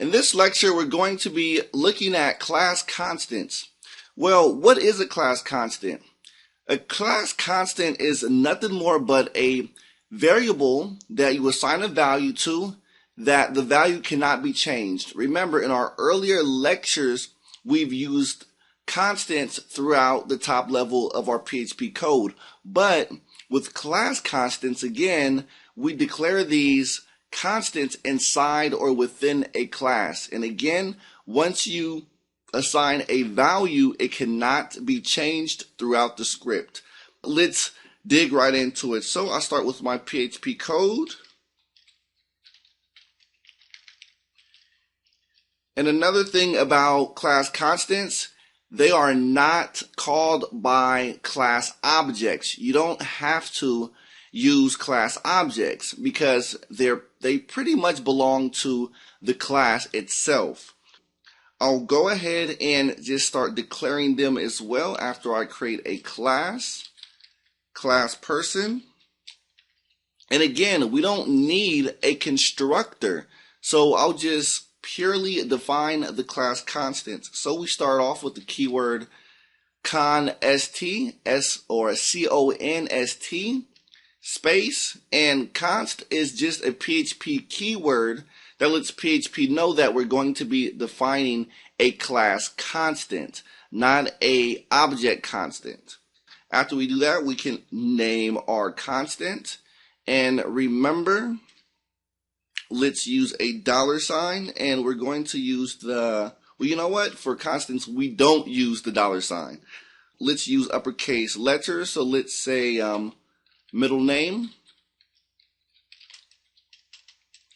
In this lecture, we're going to be looking at class constants. Well, what is a class constant? A class constant is nothing more but a variable that you assign a value to that the value cannot be changed. Remember, in our earlier lectures, we've used constants throughout the top level of our PHP code. But with class constants, again, we declare these constants inside or within a class. And again, once you assign a value, it cannot be changed throughout the script. Let's dig right into it. So I'll start with my PHP code. And another thing about class constants, they are not called by class objects. You don't have to use class objects because they pretty much belong to the class itself. I'll go ahead and just start declaring them as well after I create a class person. And again, we don't need a constructor, so I'll just purely define the class constants. So we start off with the keyword const, or const, space, and const is just a PHP keyword that lets PHP know that we're going to be defining a class constant, not a object constant. After we do that, we can name our constant, and remember, let's use a $, and we're going to use the, well, you know what? For constants, we don't use the $. Let's use uppercase letters. So let's say middle name.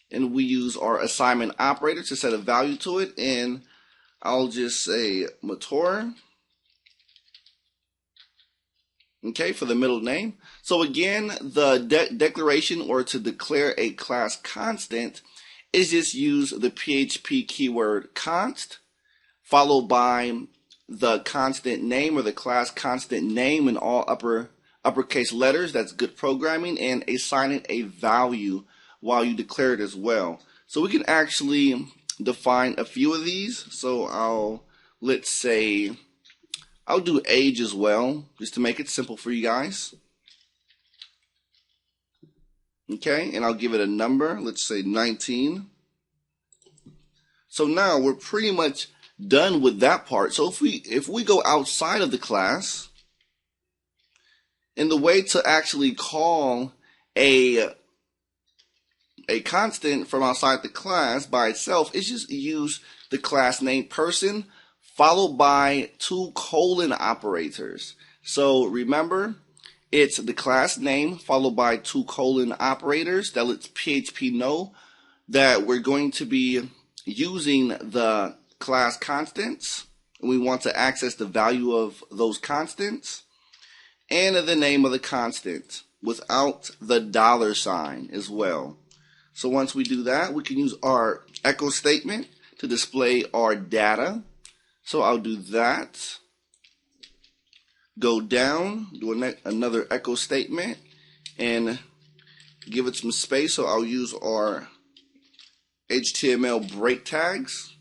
And we use our assignment operator to set a value to it. And I'll just say Mator. Okay, for the middle name. So again, the declaration, or to declare a class constant, is just use the PHP keyword const followed by the constant name, or the class constant name, in all uppercase letters. That's good programming, and assign it a value while you declare it as well. So we can actually define a few of these. So let's say I'll do age as well, just to make it simple for you guys. Okay, and I'll give it a number. Let's say 19. So now we're pretty much done with that part. So if we go outside of the class, and the way to actually call a constant from outside the class by itself is just use the class name person followed by 2 colon operators. So remember, it's the class name followed by 2 colon operators that lets PHP know that we're going to be using the class constants. We want to access the value of those constants, and the name of the constant without the $sign as well. So once we do that, we can use our echo statement to display our data. So I'll do that. Go down, do another echo statement, and give it some space. So I'll use our HTML break tags.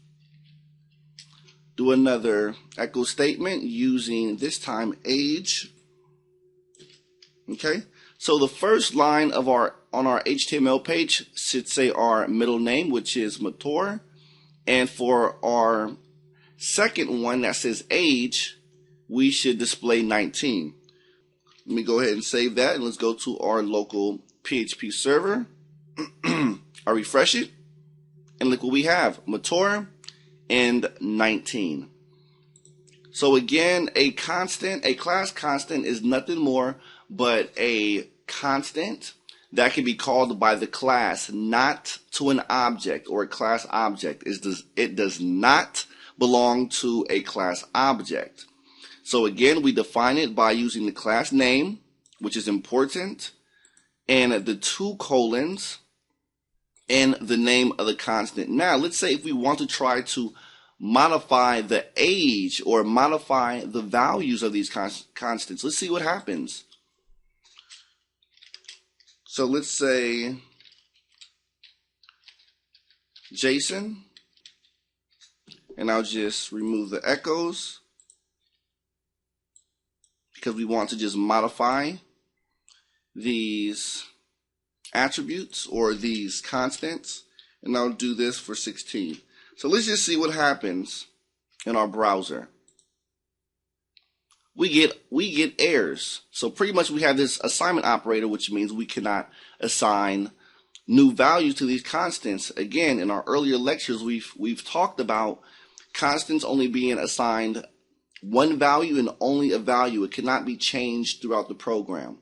Do another echo statement using this time age. Okay. So the first line of on our HTML page should say our middle name, which is Mator, and for our second one that says age, we should display 19. Let me go ahead and save that, and let's go to our local PHP server. I'll refresh it, and look what we have, Mator and 19. So again, a class constant is nothing more but a constant that can be called by the class, not to an object or a class object. It does not belong to a class object. So again, we define it by using the class name, which is important, and the 2 colons, and the name of the constant. Now, let's say if we want to try to modify the age or modify the values of these constants, let's see what happens. So let's say Jason and I'll just remove the echoes because we want to just modify these attributes or these constants, and I'll do this for 16. So let's just see what happens in our browser. We get errors. So pretty much we have this assignment operator, which means we cannot assign new values to these constants. Again, in our earlier lectures, we've talked about constants only being assigned one value and only a value. It cannot be changed throughout the program.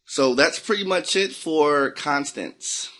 So that's pretty much it for constants.